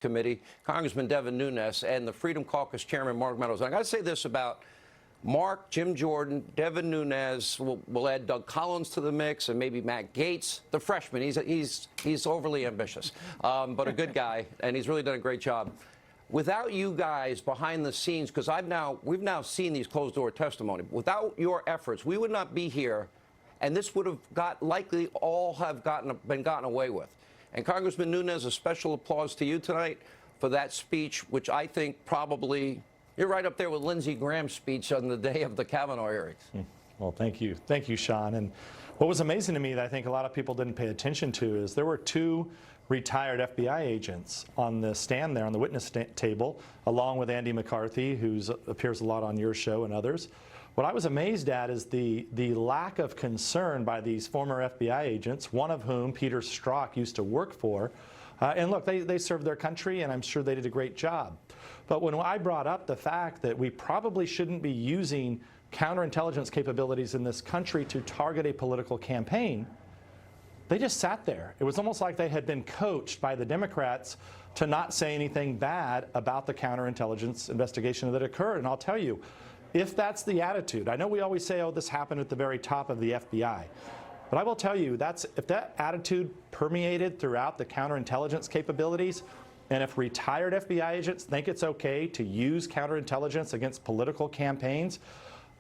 Committee, Congressman Devin Nunes, and the Freedom Caucus Chairman Mark Meadows. And I got to say this about Mark, Jim Jordan, Devin Nunes. We'll add Doug Collins to the mix, and maybe Matt Gaetz, the freshman. He's overly ambitious, but a good guy, and he's really done a great job. Without you guys behind the scenes, because we've now seen these closed-door testimony. Without your efforts, we would not be here, and this would have likely all have been gotten away with. And Congressman Nunes, a special applause to you tonight for that speech, which I think probably you're right up there with Lindsey Graham's speech on the day of the Kavanaugh hearings. Well, thank you, Sean. And what was amazing to me that I think a lot of people didn't pay attention to is there were two retired FBI agents on the stand there on the witness table, along with Andy McCarthy, who appears a lot on your show and others. What I was amazed at is the lack of concern by these former FBI agents, one of whom Peter Strzok used to work for. And look, they served their country, and I'm sure they did a great job. But when I brought up the fact that we probably shouldn't be using counterintelligence capabilities in this country to target a political campaign, they just sat there. It was almost like they had been coached by the Democrats to not say anything bad about the counterintelligence investigation that occurred. And I'll tell you, if that's the attitude, I know we always say, oh, this happened at the very top of the FBI. But I will tell you, if that attitude permeated throughout the counterintelligence capabilities, and if retired FBI agents think it's okay to use counterintelligence against political campaigns,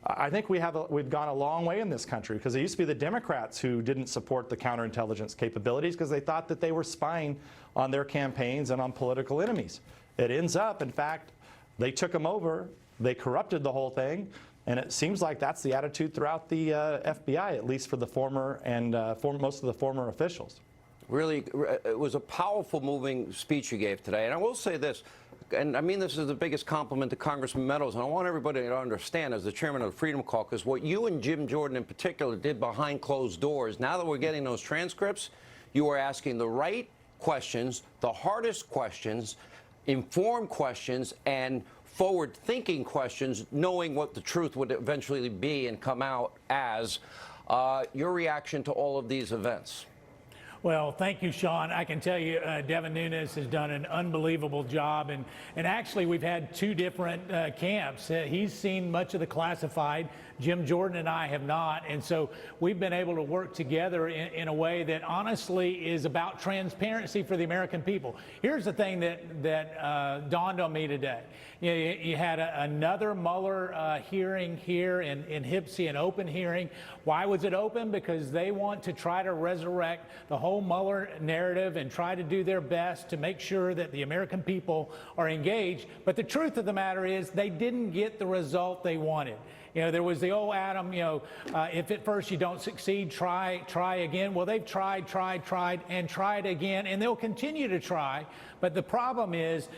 I think we've gone a long way in this country, because it used to be the Democrats who didn't support the counterintelligence capabilities because they thought that they were spying on their campaigns and on political enemies. It ends up, in fact, they took them over. They corrupted the whole thing, and it seems like that's the attitude throughout the FBI, at least for the former and most of the former officials. Really, it was a powerful, moving speech you gave today. And I will say this, and I mean this is the biggest compliment to Congressman Meadows, and I want everybody to understand, as the chairman of the Freedom Caucus, what you and Jim Jordan in particular did behind closed doors. Now that we're getting those transcripts, you are asking the right questions, the hardest questions, informed questions, and forward-thinking questions, knowing what the truth would eventually be and come out as. Your reaction to all of these events? Well, thank you, Sean. I can tell you Devin Nunes has done an unbelievable job. And actually, we've had two different camps. He's seen much of the classified. Jim Jordan and I have not. And so we've been able to work together in a way that honestly is about transparency for the American people. Here's the thing that dawned on me today. You had another Mueller hearing here in Hipsy, an open hearing. Why was it open? Because they want to try to resurrect the whole Mueller narrative and try to do their best to make sure that the American people are engaged. But the truth of the matter is they didn't get the result they wanted. You know, there was the old Adam, if at first you don't succeed, try again. Well, they've tried again, and they'll continue to try. But the problem is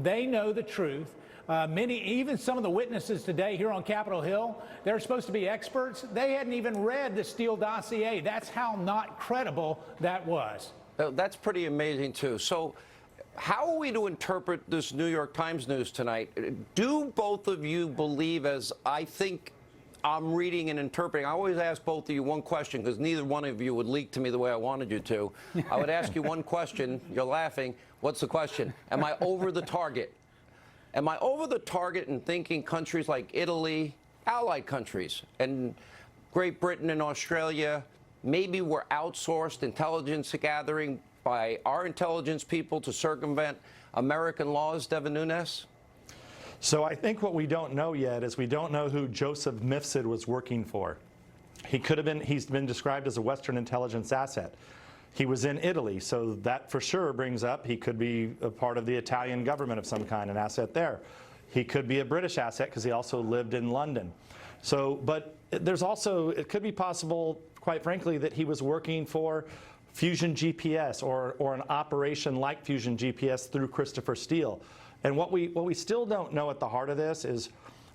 they know the truth. Even some of the witnesses today here on Capitol Hill, they're supposed to be experts. They hadn't even read the Steele dossier. That's how not credible that was. That's pretty amazing, too. So how are we to interpret this New York Times news tonight? Do both of you believe, as I think I'm reading and interpreting, I always ask both of you one question because neither one of you would leak to me the way I wanted you to. I would ask you one question. You're laughing. What's the question? Am I over the target? Am I over the target in thinking countries like Italy, allied countries, and Great Britain and Australia, maybe were outsourced intelligence gathering by our intelligence people to circumvent American laws, Devin Nunes? So I think what we don't know yet is we don't know who Joseph Mifsud was working for. He's been described as a Western intelligence asset. He was in Italy, so that for sure brings up he could be a part of the Italian government of some kind, an asset there. He could be a British asset because he also lived in London. But there's also, it could be possible, quite frankly, that he was working for Fusion GPS or an operation like Fusion GPS through Christopher Steele. And what we still don't know at the heart of this is,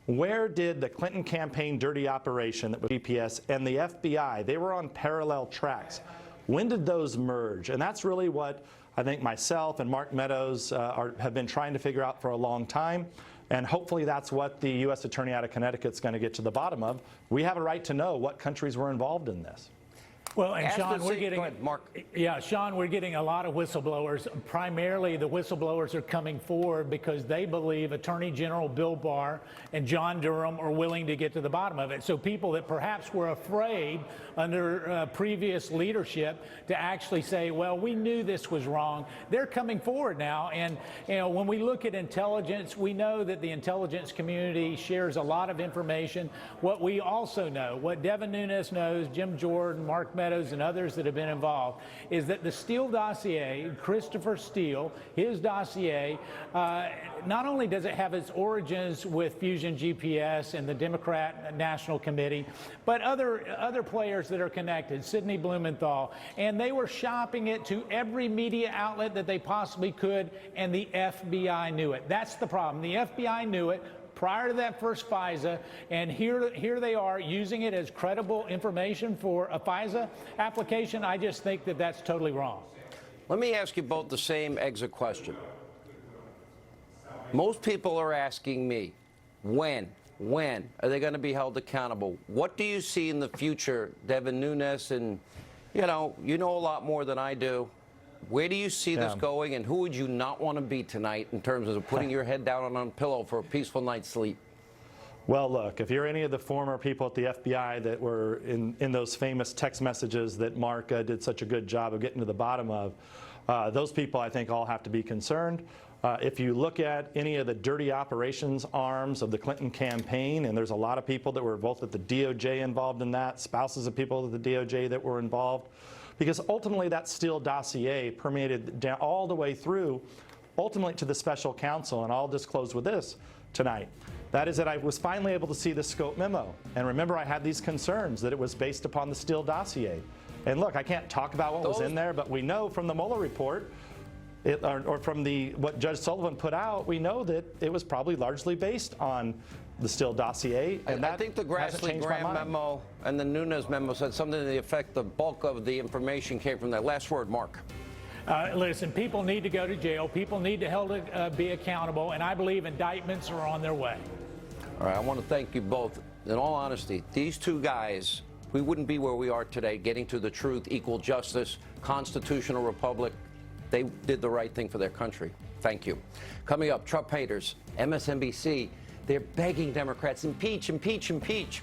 where did the Clinton campaign dirty operation that was GPS and the FBI, they were on parallel tracks. When did those merge? And that's really what I think myself and Mark Meadows have been trying to figure out for a long time. And hopefully that's what the U.S. Attorney out of Connecticut is going to get to the bottom of. We have a right to know what countries were involved in this. Well, and Ask Sean, the we're same- getting Go ahead, Mark. Yeah, Sean, we're getting a lot of whistleblowers. Primarily, the whistleblowers are coming forward because they believe Attorney General Bill Barr and John Durham are willing to get to the bottom of it. So people that perhaps were afraid under previous leadership to actually say, well, we knew this was wrong, they're coming forward now. And when we look at intelligence, we know that the intelligence community shares a lot of information. What we also know, what Devin Nunes knows, Jim Jordan, Mark Meadows, and others that have been involved, is that the Steele dossier, Christopher Steele, his dossier, not only does it have its origins with Fusion GPS and the Democrat National Committee, but other players that are connected, Sidney Blumenthal, and they were shopping it to every media outlet that they possibly could, and the FBI knew it. That's the problem. The FBI knew it prior to that first FISA, and here they are using it as credible information for a FISA application. I just think that that's totally wrong. Let me ask you both the same exit question. Most people are asking me, when are they going to be held accountable? What do you see in the future, Devin Nunes? And, you know a lot more than I do. Where do you see this going, and who would you not want to be tonight in terms of putting your head down on a pillow for a peaceful night's sleep? Well, look, if you're any of the former people at the FBI that were in those famous text messages that Mark did such a good job of getting to the bottom of, those people, I think, all have to be concerned. If you look at any of the dirty operations arms of the Clinton campaign, and there's a lot of people that were both at the DOJ involved in that, spouses of people at the DOJ that were involved, because ultimately that Steele dossier permeated down all the way through, ultimately to the special counsel. And I'll just close with this tonight. That is that I was finally able to see the scope memo. And remember, I had these concerns that it was based upon the Steele dossier. And look, I can't talk about what was in there, but we know from the Mueller report, or from what Judge Sullivan put out, we know that it was probably largely based on the Steele dossier. And I think the Grassley-Graham memo and the Nunes memo said something to the effect the bulk of the information came from that. Last word, Mark. Listen, people need to go to jail. People need to be accountable, and I believe indictments are on their way. All right, I want to thank you both. In all honesty, these two guys, we wouldn't be where we are today, getting to the truth, equal justice, constitutional republic. They did the right thing for their country. Thank you. Coming up, Trump haters, MSNBC, they're begging Democrats, impeach, impeach, impeach.